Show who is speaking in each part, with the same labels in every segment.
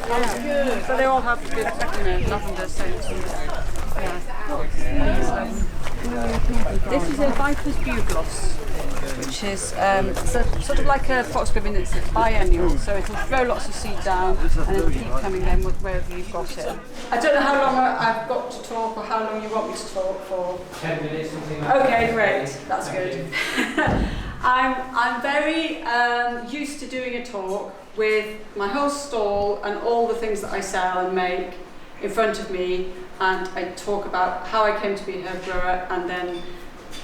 Speaker 1: Yeah. So they all have good, lavender scents. Yeah. This is a Viper's bugloss, which is sort of like a foxglove, it's biennial, so it'll throw lots of seed down and it'll keep coming then wherever you've got it. I don't know how long I've got to talk or how long you want me to talk for.
Speaker 2: 10 minutes, something like that.
Speaker 1: Okay, great, that's good. I'm very used to doing a talk with my whole stall and all the things that I sell and make in front of me, and I talk about how I came to be a herb grower and then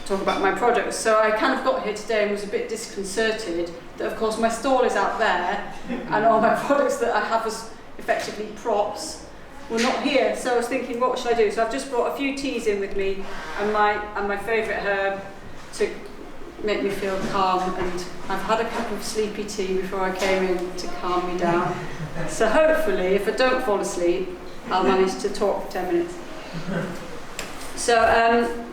Speaker 1: talk about my products. So I kind of got here today and was a bit disconcerted that of course my stall is out there and all my products that I have as effectively props were not here. So I was thinking, what should I do? So I've just brought a few teas in with me and my favourite herb to make me feel calm, and I've had a cup of sleepy tea before I came in to calm me down. So hopefully if I don't fall asleep I'll manage to talk for 10 minutes. So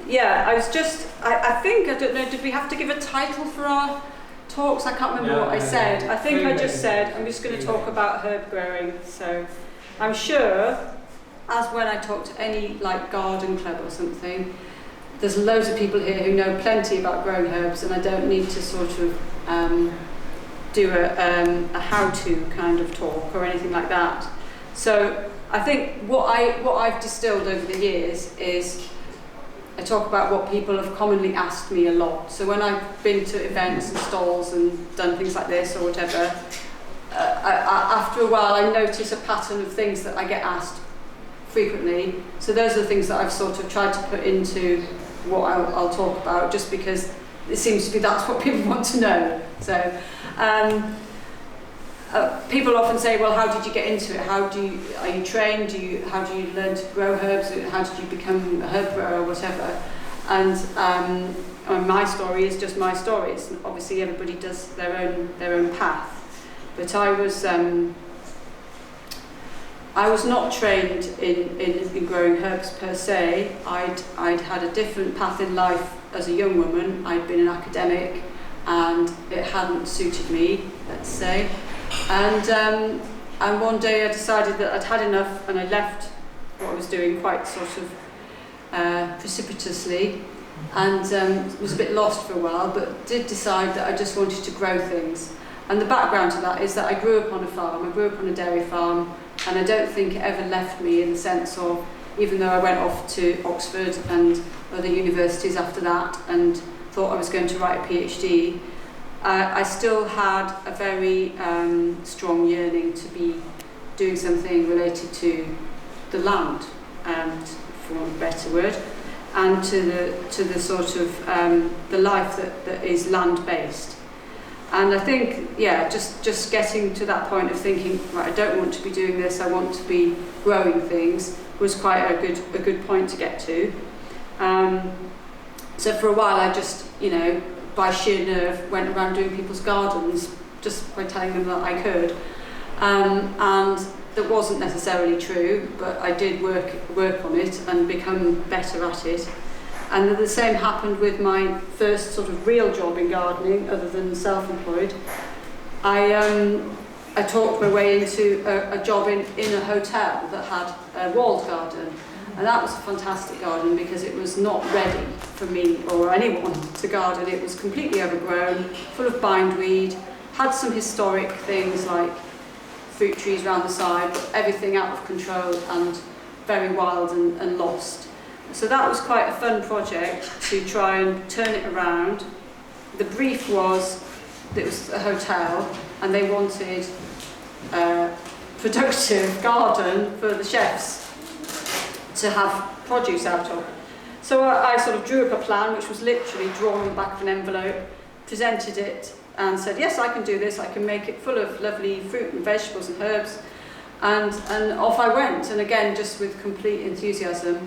Speaker 1: yeah, I was just, I think, I don't know, did we have to give a title for our talks? I can't remember what I said. I think I just said I'm just going to talk about herb growing. So I'm sure, as when I talk to any like garden club or something, there's loads of people here who know plenty about growing herbs, and I don't need to sort of do a how-to kind of talk or anything like that. So I think what I've distilled over the years is I talk about what people have commonly asked me a lot. So when I've been to events and stalls and done things like this or whatever, after a while I notice a pattern of things that I get asked frequently. So those are the things that I've sort of tried to put into what I'll talk about, just because it seems to be that's what people want to know. So people often say, well, how did you get into it? Are you trained? How do you learn to grow herbs? How did you become a herb grower or whatever? And my story is just my story. It's obviously everybody does their own path. But I was not trained in growing herbs per se. I'd had a different path in life as a young woman. I'd been an academic and it hadn't suited me, let's say. And one day I decided that I'd had enough and I left what I was doing quite sort of precipitously, and was a bit lost for a while, but did decide that I just wanted to grow things. And the background to that is that I grew up on a farm. I grew up on a dairy farm, and I don't think it ever left me, in the sense of, even though I went off to Oxford and other universities after that and thought I was going to write a PhD, I still had a very strong yearning to be doing something related to the land, for want of a better word, and to the sort of the life that is land-based. And I think, yeah, just getting to that point of thinking, right, I don't want to be doing this, I want to be growing things, was quite a good point to get to. So for a while I just, by sheer nerve, went around doing people's gardens just by telling them that I could. And that wasn't necessarily true, but I did work on it and become better at it. And the same happened with my first sort of real job in gardening, other than self-employed. I talked my way into a job in a hotel that had a walled garden. And that was a fantastic garden because it was not ready for me or anyone to garden. It was completely overgrown, full of bindweed, had some historic things like fruit trees around the side, but everything out of control and very wild and lost. So that was quite a fun project to try and turn it around. The brief was that it was a hotel and they wanted a productive garden for the chefs to have produce out of. So I sort of drew up a plan, which was literally drawn on the back of an envelope, presented it and said, yes, I can do this, I can make it full of lovely fruit and vegetables and herbs. And off I went, and again, just with complete enthusiasm,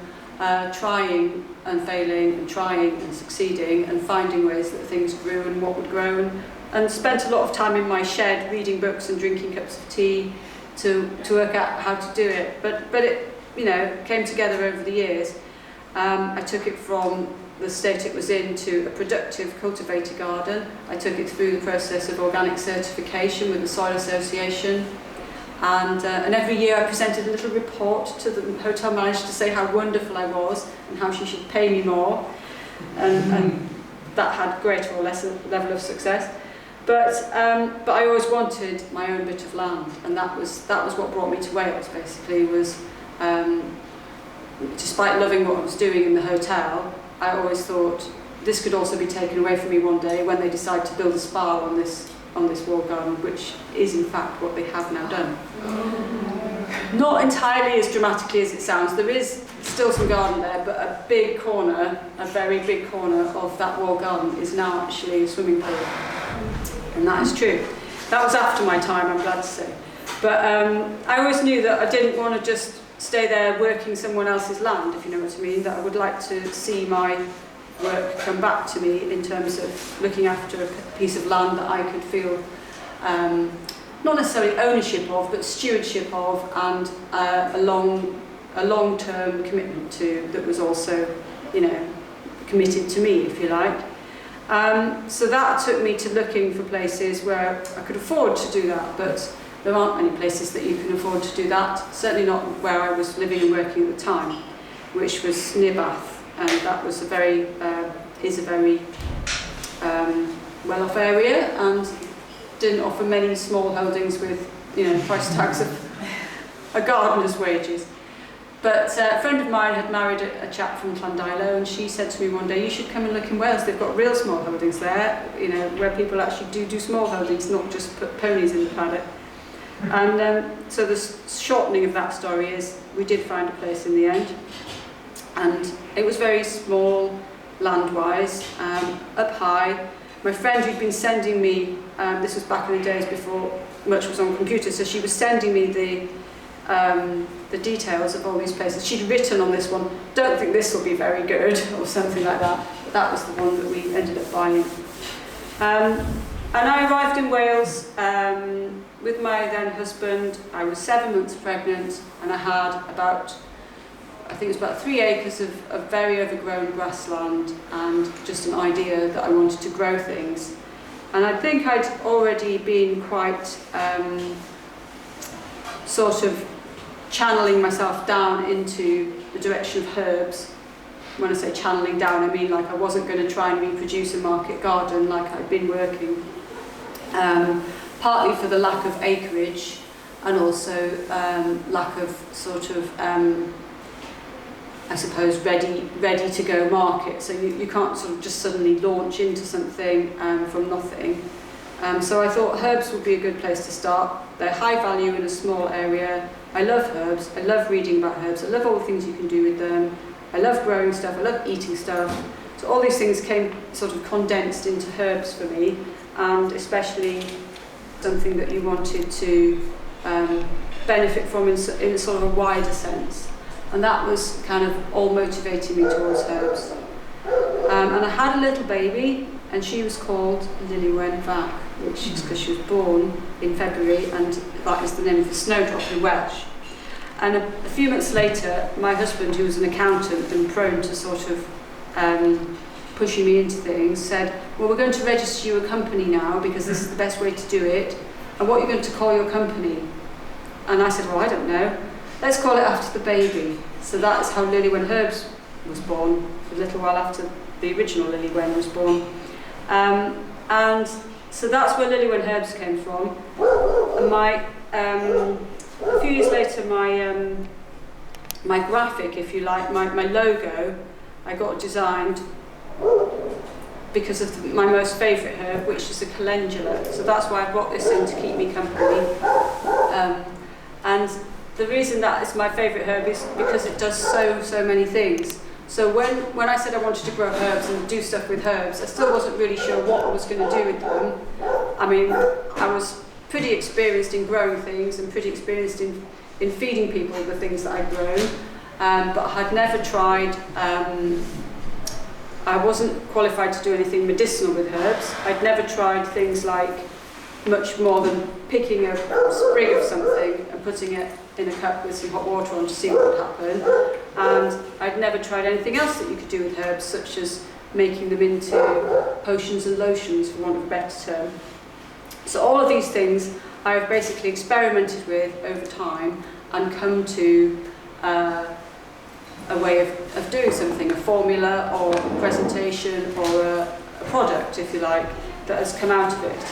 Speaker 1: trying and failing and trying and succeeding and finding ways that things grew and what would grow, and spent a lot of time in my shed reading books and drinking cups of tea to work out how to do it. But it came together over the years. I took it from the state it was in to a productive cultivator garden. I took it through the process of organic certification with the Soil Association. And every year I presented a little report to the hotel manager to say how wonderful I was and how she should pay me more, and that had greater or lesser level of success. But I always wanted my own bit of land, and that was what brought me to Wales. Basically, was despite loving what I was doing in the hotel, I always thought this could also be taken away from me one day when they decide to build a spa on this walled garden, which is in fact what they have now done. Not entirely as dramatically as it sounds. There is still some garden there, but a very big corner of that walled garden is now actually a swimming pool. And that is true. That was after my time, I'm glad to say. But I always knew that I didn't want to just stay there working someone else's land, if you know what I mean, that I would like to see my work come back to me in terms of looking after a piece of land that I could feel not necessarily ownership of, but stewardship of, and a long-term commitment to, that was also, you know, committed to me, if you like. So that took me to looking for places where I could afford to do that, but there aren't many places that you can afford to do that, certainly not where I was living and working at the time, which was near Bath, and that was is a very well-off area, and didn't offer many small holdings with, you know, price tags of a gardener's wages. But a friend of mine had married a chap from Llandeilo, and she said to me one day, you should come and look in Wales, they've got real small holdings there, you know, where people actually do small holdings, not just put ponies in the paddock. And so the shortening of that story is, we did find a place in the end, and it was very small land-wise, up high. My friend who'd been sending me, this was back in the days before much was on computers, so she was sending me the details of all these places. She'd written on this one, don't think this will be very good, or something like that. But that was the one that we ended up buying. And I arrived in Wales with my then husband. I was 7 months pregnant, and I had about, I think it was about 3 acres of very overgrown grassland, and just an idea that I wanted to grow things. And I think I'd already been quite sort of channeling myself down into the direction of herbs. When I say channeling down, I mean like I wasn't going to try and reproduce a market garden like I'd been working. Partly for the lack of acreage, and also lack of sort of, I suppose, ready to go market. So you can't sort of just suddenly launch into something from nothing. So I thought herbs would be a good place to start. They're high value in a small area. I love herbs. I love reading about herbs. I love all the things you can do with them. I love growing stuff. I love eating stuff. So all these things came sort of condensed into herbs for me, and especially something that you wanted to benefit from in sort of a wider sense. And that was kind of all motivating me towards herbs. And I had a little baby, and she was called Liliwen, which is because she was born in February, and that is the name of the snowdrop in Welsh. And a few months later, my husband, who was an accountant and prone to sort of pushing me into things, said, well, we're going to register you a company now because this is the best way to do it. And what are you going to call your company? And I said, well, I don't know. Let's call it after the baby. So that is how Liliwen Herbs was born, a little while after the original Liliwen was born. And so that's where Liliwen Herbs came from. And a few years later, my graphic, if you like, my logo, I got designed because of my most favourite herb, which is a calendula. So that's why I brought this in to keep me company. And the reason that it's my favourite herb is because it does so many things. So when I said I wanted to grow herbs and do stuff with herbs, I still wasn't really sure what I was going to do with them. I mean, I was pretty experienced in growing things and pretty experienced in feeding people the things that I'd grown, but I had never tried. I wasn't qualified to do anything medicinal with herbs. I'd never tried things like much more than picking a sprig of something and putting it in a cup with some hot water on to see what would happen. And I'd never tried anything else that you could do with herbs, such as making them into potions and lotions, for want of a better term. So all of these things I've basically experimented with over time and come to a way of doing something, a formula or a presentation or a product, if you like, that has come out of it.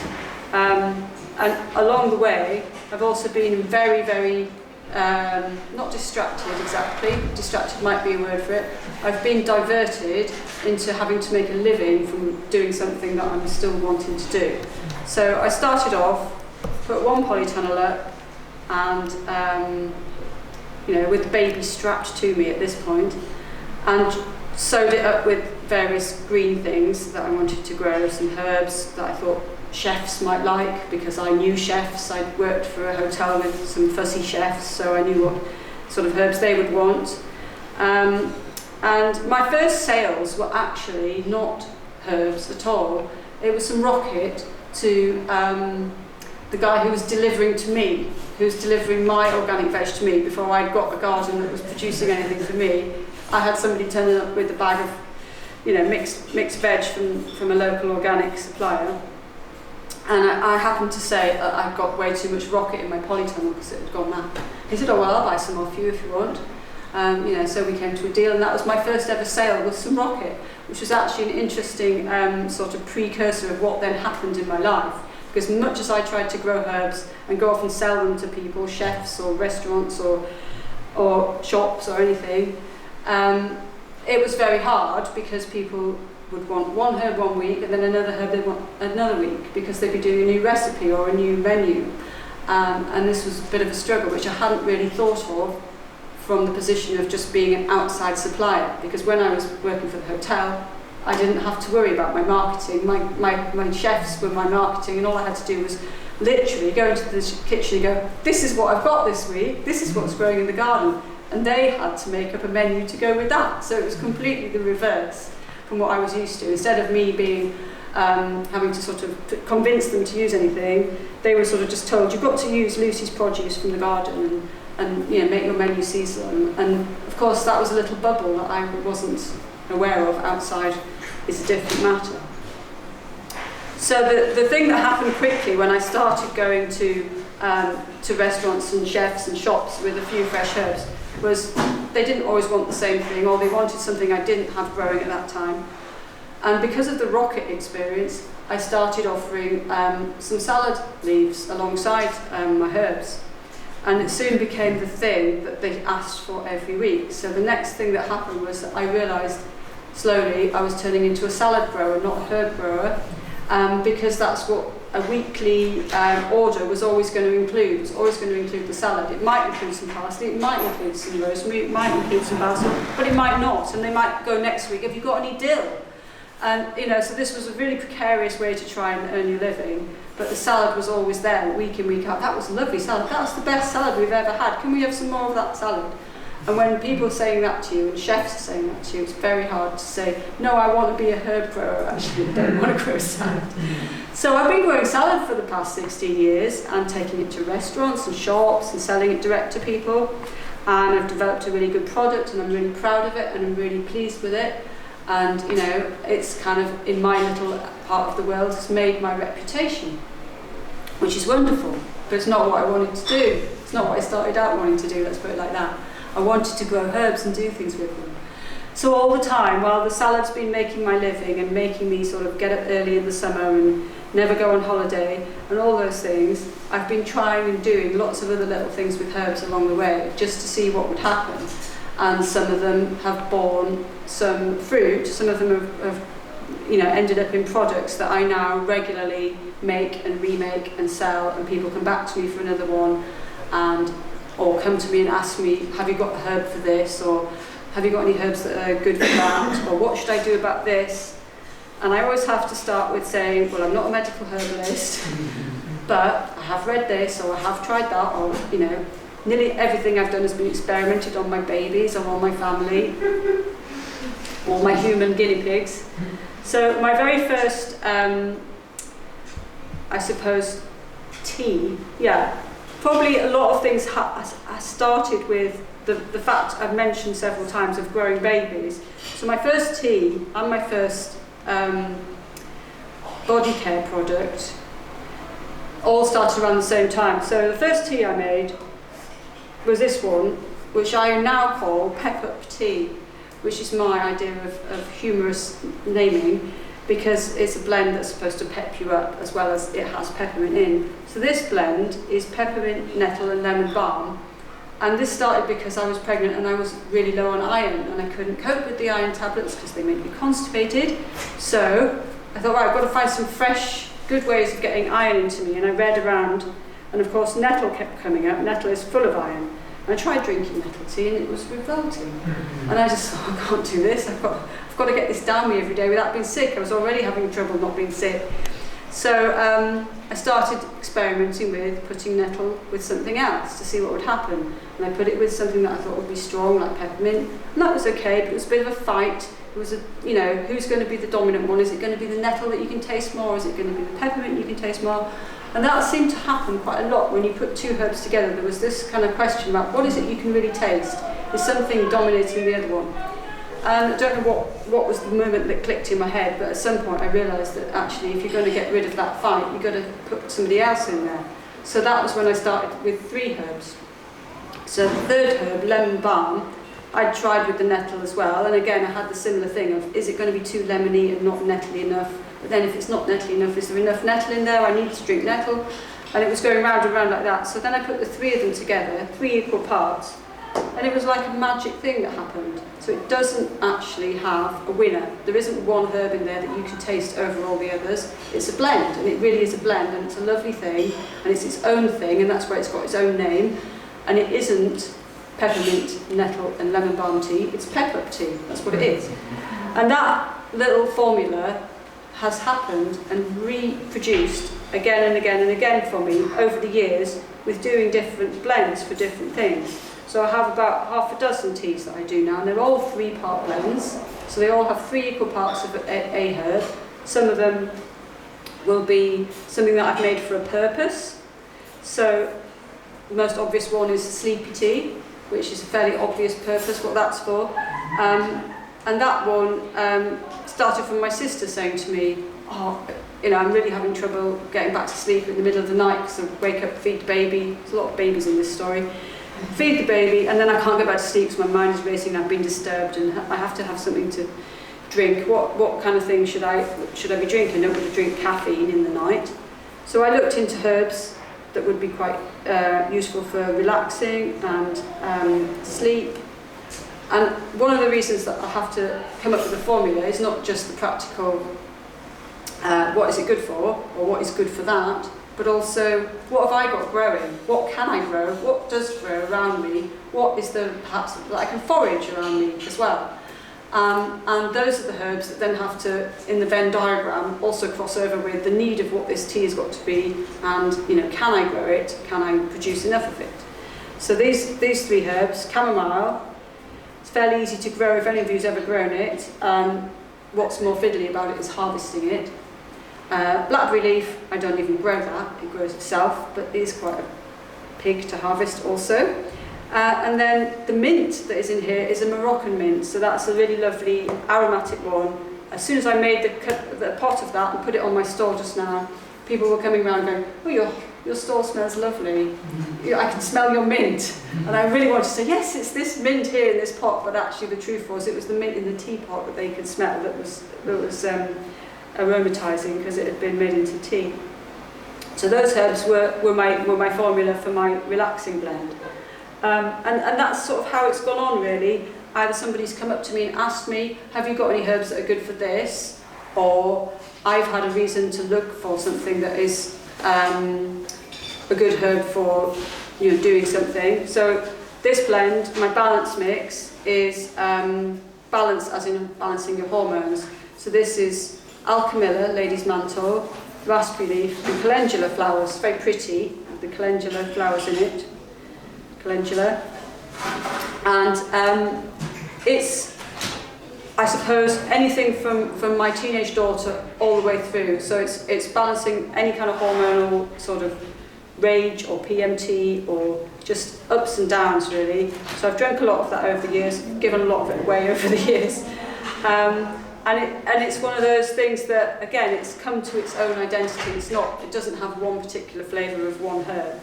Speaker 1: And along the way, I've also been very, very, not distracted exactly, distracted might be a word for it, I've been diverted into having to make a living from doing something that I'm still wanting to do. So I started off, put one polytunnel up, and you know, with the baby strapped to me at this point, and sewed it up with various green things that I wanted to grow, some herbs that I thought chefs might like, because I knew chefs. I'd worked for a hotel with some fussy chefs, so I knew what sort of herbs they would want. And my first sales were actually not herbs at all. It was some rocket to the guy who was delivering to me, who was delivering my organic veg to me before I'd got a garden that was producing anything for me. I had somebody turning up with a bag of, you know, mixed veg from a local organic supplier. And I happened to say I've got way too much rocket in my polytunnel because it had gone mad. He said, oh, well, I'll buy some off you if you want. You know, so we came to a deal, and that was my first ever sale with some rocket, which was actually an interesting sort of precursor of what then happened in my life. Because much as I tried to grow herbs and go off and sell them to people, chefs or restaurants or shops or anything, it was very hard because people would want one herb one week and then another herb they'd want another week because they'd be doing a new recipe or a new menu. And this was a bit of a struggle, which I hadn't really thought of from the position of just being an outside supplier, because when I was working for the hotel, I didn't have to worry about my marketing. My chefs were my marketing, and all I had to do was literally go into the kitchen and go, this is what I've got this week, this is what's growing in the garden. And they had to make up a menu to go with that. So it was completely the reverse from what I was used to. Instead of me being having to sort of convince them to use anything, they were sort of just told, you've got to use Lucie's produce from the garden and you know, make your menu seasonal. And of course that was a little bubble that I wasn't aware of. Outside is a different matter. So the thing that happened quickly when I started going to restaurants and chefs and shops with a few fresh herbs was they didn't always want the same thing, or they wanted something I didn't have growing at that time. And because of the rocket experience, I started offering some salad leaves alongside my herbs. And it soon became the thing that they asked for every week. So the next thing that happened was that I realised slowly I was turning into a salad grower, not a herb grower, because that's what a weekly order was always going to include. It was always going to include the salad. It might include some parsley, it might include some rosemary, it might include some basil, but it might not. And they might go next week, have you got any dill? And you know, so this was a really precarious way to try and earn your living. But the salad was always there, week in, week out. That was a lovely salad. That was the best salad we've ever had. Can we have some more of that salad? And when people are saying that to you, and chefs are saying that to you, it's very hard to say, no, I want to be a herb grower, actually, I don't want to grow salad. So I've been growing salad for the past 16 years, and taking it to restaurants and shops, and selling it direct to people. And I've developed a really good product, and I'm really proud of it, and I'm really pleased with it. And, you know, it's kind of, in my little part of the world, it's made my reputation, which is wonderful, but it's not what I wanted to do. It's not what I started out wanting to do, let's put it like that. I wanted to grow herbs and do things with them. So all the time, while the salad's been making my living and making me sort of get up early in the summer and never go on holiday and all those things, I've been trying and doing lots of other little things with herbs along the way, just to see what would happen. And some of them have borne some fruit, some of them have you know, ended up in products that I now regularly make and remake and sell, and people come back to me for another one, or come to me and ask me, have you got a herb for this, or have you got any herbs that are good for that, or what should I do about this? And I always have to start with saying, well, I'm not a medical herbalist, but I have read this, or I have tried that, or, you know, nearly everything I've done has been experimented on my babies or on my family, or my human guinea pigs. So my very first, I suppose, tea, yeah, probably a lot of things I started with the fact I've mentioned several times of growing babies. So my first tea and my first body care product all started around the same time. So the first tea I made was this one, which I now call pep-up tea, which is my idea of humorous naming, because it's a blend that's supposed to pep you up as well as it has peppermint in. So this blend is peppermint, nettle and lemon balm. And this started because I was pregnant and I was really low on iron and I couldn't cope with the iron tablets because they made me constipated. So I thought, right, I've got to find some fresh, good ways of getting iron into me. And I read around, and of course nettle kept coming up. Nettle is full of iron. And I tried drinking nettle tea and it was revolting. And I just thought, I can't do this. I've got to get this down me every day without being sick. I was already having trouble not being sick. So I started experimenting with putting nettle with something else to see what would happen. And I put it with something that I thought would be strong, like peppermint. And that was okay, but it was a bit of a fight. It was who's going to be the dominant one? Is it going to be the nettle that you can taste more? Or is it going to be the peppermint you can taste more? And that seemed to happen quite a lot when you put two herbs together. There was this kind of question about what is it you can really taste? Is something dominating the other one? And I don't know what was the moment that clicked in my head, but at some point I realised that actually if you're going to get rid of that fight, you've got to put somebody else in there. So that was when I started with 3 herbs. So the third herb, lemon balm, I'd tried with the nettle as well, and again I had the similar thing of, is it going to be too lemony and not nettly enough? But then if it's not nettly enough, is there enough nettle in there? I need to drink nettle. And it was going round and round like that. So then I put the 3 of them together, 3 equal parts, and it was like a magic thing that happened. So it doesn't actually have a winner. There isn't one herb in there that you can taste over all the others. It's a blend, and it really is a blend, and it's a lovely thing, and it's its own thing, and that's why it's got its own name. And it isn't peppermint, nettle and lemon balm tea, it's pep-up tea, that's what it is. And that little formula has happened and reproduced again and again and again for me over the years with doing different blends for different things. So I have about half a dozen teas that I do now, and they're all 3-part blends, so they all have 3 equal parts of a herb. Some of them will be something that I've made for a purpose. So the most obvious one is sleepy tea, which is a fairly obvious purpose what that's for. And that one started from my sister saying to me, I'm really having trouble getting back to sleep in the middle of the night because I wake up, feed the baby. There's a lot of babies in this story. Feed the baby, and then I can't go back to sleep because my mind is racing. I've been disturbed, and I have to have something to drink. What kind of thing should I be drinking? I don't want to drink caffeine in the night. So I looked into herbs that would be quite useful for relaxing and sleep. And one of the reasons that I have to come up with a formula is not just the practical, what is it good for, or what is good for that, but also what have I got growing? What can I grow? What does grow around me? What is the perhaps that I can forage around me as well? And those are the herbs that then have to, in the Venn diagram, also cross over with the need of what this tea has got to be, and can I grow it? Can I produce enough of it? So these 3 herbs, chamomile, it's fairly easy to grow if any of you's ever grown it. What's more fiddly about it is harvesting it. Blackberry leaf, I don't even grow that, it grows itself, but it is quite a pig to harvest also. And then the mint that is in here is a Moroccan mint, so that's a really lovely aromatic one. As soon as I made the pot of that and put it on my store just now, people were coming around going, oh, your store smells lovely. I can smell your mint. And I really wanted to say, yes, it's this mint here in this pot, but actually the truth was it was the mint in the teapot that they could smell that was aromatizing because it had been made into tea. So those herbs were my formula for my relaxing blend. And that's sort of how it's gone on really. Either somebody's come up to me and asked me, have you got any herbs that are good for this? Or I've had a reason to look for something that is a good herb for doing something. So this blend, my balance mix, is balance as in balancing your hormones. So this is alchemilla, lady's mantle, raspberry leaf and calendula flowers, very pretty, with the calendula flowers in it. Calendula. And it's, I suppose, anything from my teenage daughter all the way through. So it's balancing any kind of hormonal sort of rage or PMT or just ups and downs really. So I've drunk a lot of that over the years, given a lot of it away over the years. And it's one of those things that, again, it's come to its own identity. It doesn't have one particular flavour of one herb.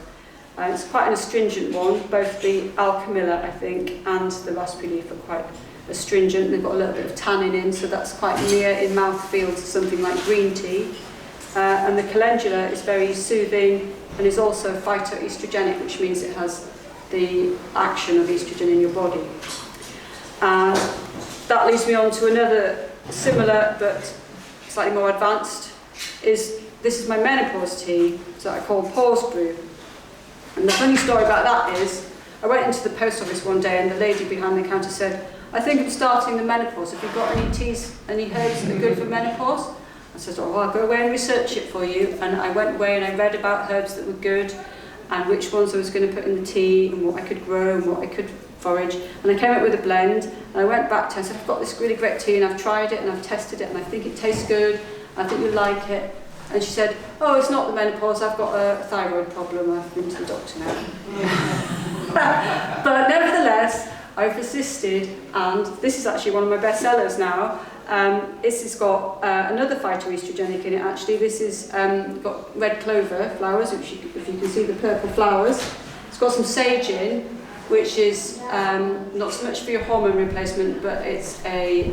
Speaker 1: It's quite an astringent one. Both the alchemilla, I think, and the raspberry leaf are quite astringent. They've got a little bit of tannin in, so that's quite near in mouthfeel to something like green tea. And the calendula is very soothing and is also phytoestrogenic, which means it has the action of estrogen in your body. And that leads me on to another similar but slightly more advanced. This is my menopause tea, so I call pause brew. And the funny story about that is, I went into the post office one day and the lady behind the counter said, I think I'm starting the menopause. Have you got any teas, any herbs that are good for menopause? I said, oh, well, I'll go away and research it for you. And I went away and I read about herbs that were good and which ones I was going to put in the tea and what I could grow and what I could forage. And I came up with a blend and I went back to her and said, I've got this really great tea and I've tried it and I've tested it and I think it tastes good. I think you'll like it. And she said, oh, it's not the menopause, I've got a thyroid problem, I've been to the doctor now. But nevertheless, I persisted, and this is actually one of my best sellers now. This has got another phytoestrogenic in it actually. This is got red clover flowers, which if you can see the purple flowers. It's got some sage in, which is not so much for your hormone replacement, but it's a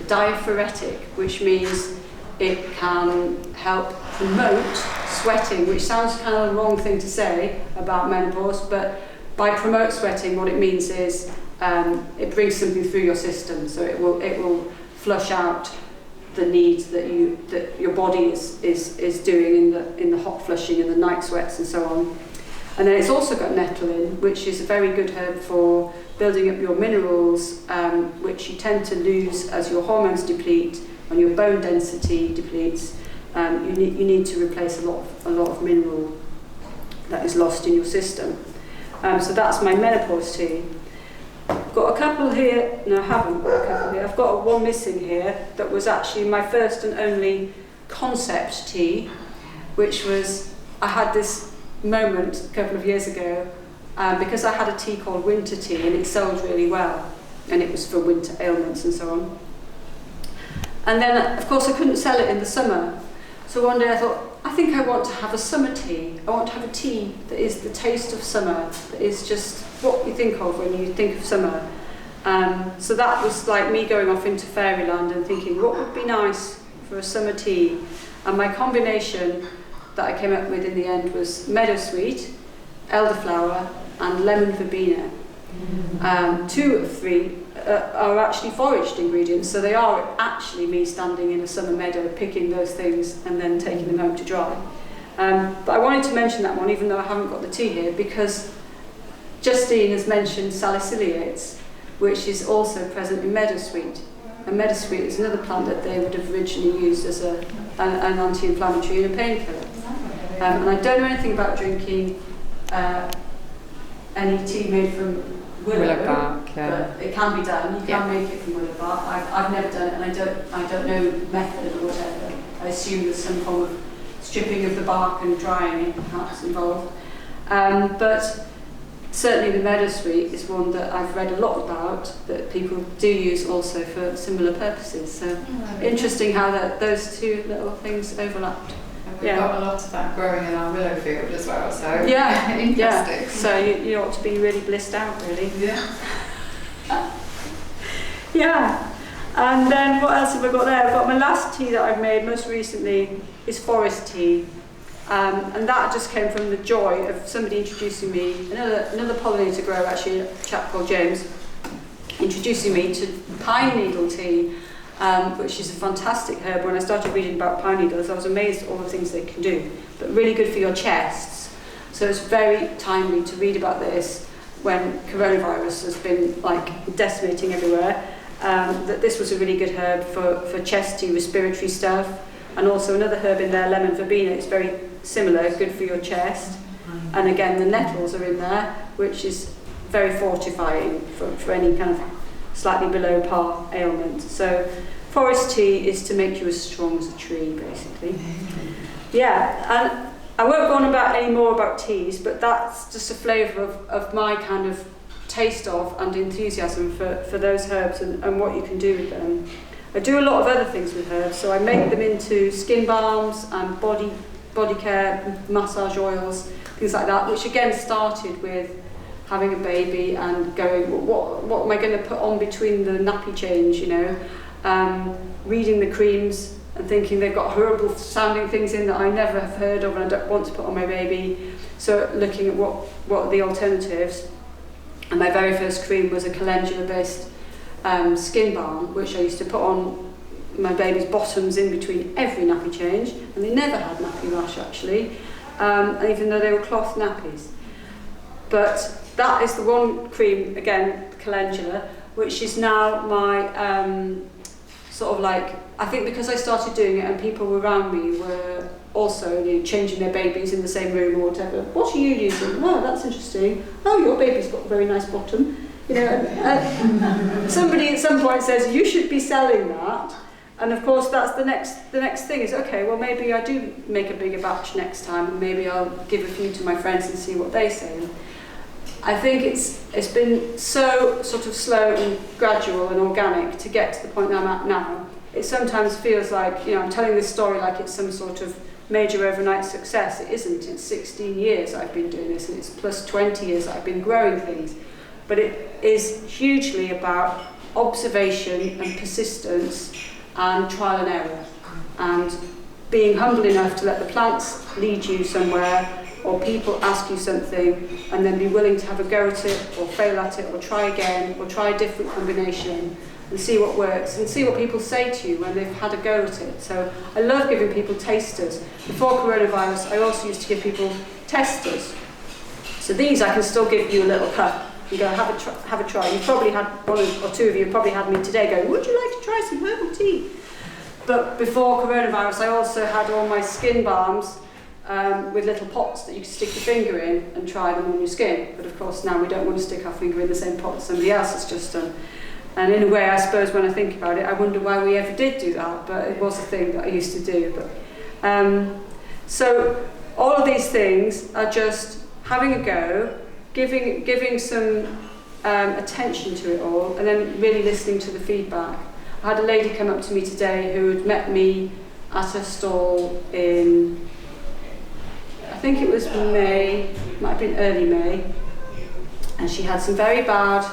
Speaker 1: diaphoretic, which means it can help promote sweating, which sounds kind of the wrong thing to say about menopause, but by promote sweating, what it means is it brings something through your system, so it will flush out the needs that your body is doing in the hot flushing and the night sweats and so on. And then it's also got nettle in, which is a very good herb for building up your minerals, which you tend to lose as your hormones deplete and your bone density depletes. You need to replace a lot of mineral that is lost in your system. So that's my menopause tea. I've got a couple here. No, I haven't got a couple here. I've got one missing here that was actually my first and only concept tea, which was, I had this moment a couple of years ago because I had a tea called winter tea and it sold really well and it was for winter ailments and so on. And then, of course, I couldn't sell it in the summer. So one day I thought, I think I want to have a summer tea. I want to have a tea that is the taste of summer, that is just what you think of when you think of summer. So that was like me going off into fairyland and thinking, what would be nice for a summer tea? And my combination that I came up with in the end was meadowsweet, elderflower, and lemon verbena. 2 of 3 are actually foraged ingredients, so they are actually me standing in a summer meadow picking those things and then taking them home to dry. But I wanted to mention that one, even though I haven't got the tea here, because Justine has mentioned salicyliates, which is also present in meadowsweet. And meadowsweet is another plant that they would have originally used as an anti-inflammatory and a painkiller. And I don't know anything about drinking any tea made from willow bark, yeah. But it can be done. You can make it from willow bark. I've never done it, and I don't know the method or whatever. I assume there's some form of stripping of the bark and drying it perhaps involved. But certainly the meadowsweet is one that I've read a lot about that people do use also for similar purposes. So interesting how those two little things overlapped.
Speaker 2: We've got a lot of that growing in our willow field as well, so interesting.
Speaker 1: Yeah. So you ought to be really blissed out, really.
Speaker 2: Yeah.
Speaker 1: Yeah. And then what else have I got there? I've got my last tea that I've made most recently is forest tea. And that just came from the joy of somebody introducing me, another pollinator grower, actually, a chap called James, introducing me to pine needle tea. Which is a fantastic herb. When I started reading about pine needles, I was amazed at all the things they can do, but really good for your chests. So it's very timely to read about this when coronavirus has been like decimating everywhere, that this was a really good herb for chesty, respiratory stuff. And also another herb in there, lemon verbena, it's very similar, good for your chest. And again, the nettles are in there, which is very fortifying for any kind of slightly below par ailment. So forest tea is to make you as strong as a tree, basically. Yeah, and I won't go on about any more about teas, but that's just a flavour of my kind of taste of and enthusiasm for those herbs and what you can do with them. I do a lot of other things with herbs, so I make them into skin balms and body care, massage oils, things like that, which again started with having a baby and going, what am I going to put on between the nappy change, you know, reading the creams and thinking they've got horrible sounding things in that I never have heard of and I don't want to put on my baby, so looking at what are the alternatives. And my very first cream was a calendula based skin balm, which I used to put on my baby's bottoms in between every nappy change, and they never had nappy rash actually, and even though they were cloth nappies. But that is the one cream, again, calendula, which is now my sort of like, I think because I started doing it and people around me were also, you know, changing their babies in the same room or whatever. What are you using? Oh, that's interesting. Oh, your baby's got a very nice bottom. You know, somebody at some point says, you should be selling that. And of course, that's the next thing is, okay, well, maybe I do make a bigger batch next time, and maybe I'll give a few to my friends and see what they say. I think it's been so sort of slow and gradual and organic to get to the point that I'm at now. It sometimes feels like, you know, I'm telling this story like it's some sort of major overnight success. It isn't. It's 16 years I've been doing this, and it's plus 20 years I've been growing things. But it is hugely about observation and persistence and trial and error, and being humble enough to let the plants lead you somewhere, or people ask you something and then be willing to have a go at it or fail at it or try again or try a different combination and see what works and see what people say to you when they've had a go at it. So I love giving people tasters. Before coronavirus, I also used to give people testers. So these I can still give you a little cup and go, have a try. You've probably had, one or two of you have probably had me today going, would you like to try some herbal tea? But before coronavirus, I also had all my skin balms with little pots that you can stick your finger in and try them on your skin. But of course now we don't want to stick our finger in the same pot that somebody else has just done. And in a way, I suppose when I think about it, I wonder why we ever did do that, but it was a thing that I used to do. But so all of these things are just having a go, giving some attention to it all, and then really listening to the feedback. I had a lady come up to me today who had met me at a stall in, I think it was May, might have been early May, and she had some very bad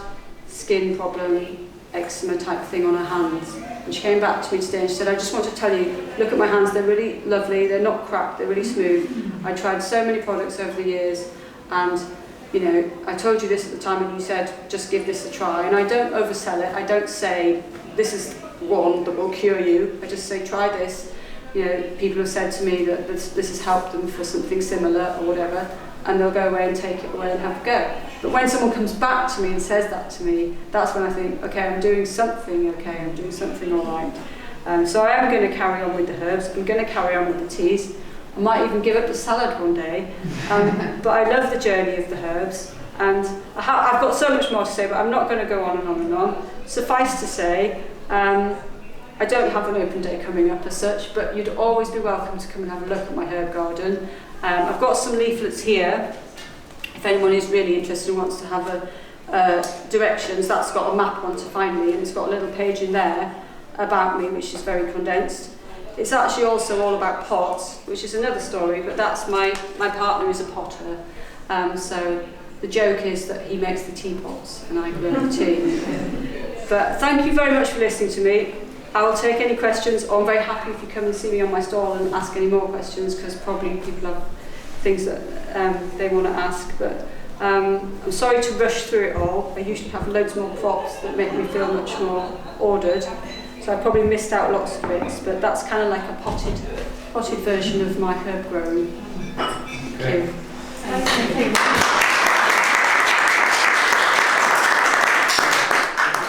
Speaker 1: skin problem, eczema type thing on her hands. And she came back to me today and she said, I just want to tell you, look at my hands, they're really lovely, they're not cracked, they're really smooth. I tried so many products over the years, and you know, I told you this at the time and you said, just give this a try. And I don't oversell it, I don't say, this is one that will cure you. I just say, try this. You know, people have said to me that this has helped them for something similar or whatever, and they'll go away and take it away and have a go. But when someone comes back to me and says that to me, that's when I think, okay, I'm doing something okay, I'm doing something all right. So I am going to carry on with the herbs, I'm going to carry on with the teas. I might even give up the salad one day, but I love the journey of the herbs, and I've got so much more to say, but I'm not going to go on and on and on. Suffice to say, I don't have an open day coming up as such, but you'd always be welcome to come and have a look at my herb garden. I've got some leaflets here, if anyone is really interested and wants to have directions. That's got a map on to find me, and it's got a little page in there about me, which is very condensed. It's actually also all about pots, which is another story, but that's my partner is a potter. So the joke is that he makes the teapots and I grow the tea. But thank you very much for listening to me. I will take any questions, or I'm very happy if you come and see me on my stall and ask any more questions, because probably people have things that they want to ask. But I'm sorry to rush through it all. I usually have loads more props that make me feel much more ordered. So I probably missed out lots of bits, but that's kind of like a potted version of my herb growing. Thank you.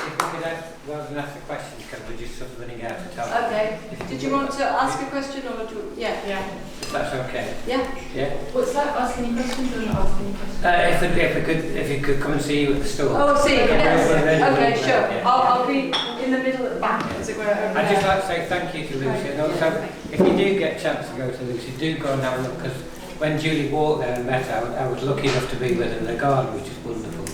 Speaker 3: If we could ask, rather than ask a question, because we're just sort of running out of time.
Speaker 1: Okay. Did you want to ask a question, or do you, yeah?
Speaker 3: If that's okay.
Speaker 1: Yeah.
Speaker 3: Yeah.
Speaker 2: What's that? Ask any questions or not ask any questions?
Speaker 3: If you could come and see you at the store.
Speaker 1: Oh, see. Yes. Okay, sure.
Speaker 3: Yeah.
Speaker 1: I'll be in the middle at the back, as it were.
Speaker 3: I'd just like to say thank you to Lucie, and also if you do get a chance to go to Lucie, do go and have a look, because when Julie walked there and met her, I was lucky enough to be with her in the garden, which is wonderful.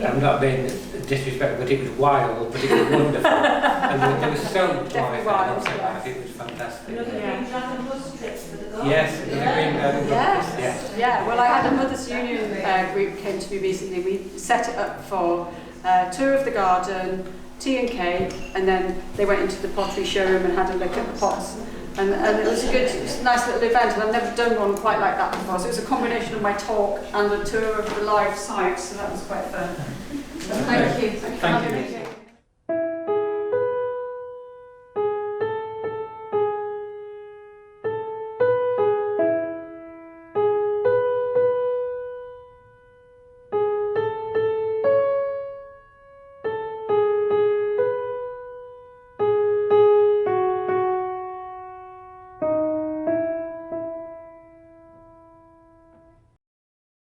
Speaker 3: I'm not being disrespectful, but it was wild, but it was wonderful. And there was so much life
Speaker 1: wild,
Speaker 3: there. It was fantastic.
Speaker 1: Yeah.
Speaker 3: Yes, it was a green
Speaker 1: Yes. Yeah. Well, I had a Mothers Union group came to me recently. We set it up for tour of the garden, tea and cake, and then they went into the pottery showroom and had a look at the pots. And it was it was a nice little event, and I've never done one quite like that before. So it was a combination of my talk and a tour of the live site, so that was quite fun. So thank you.
Speaker 3: Thank you.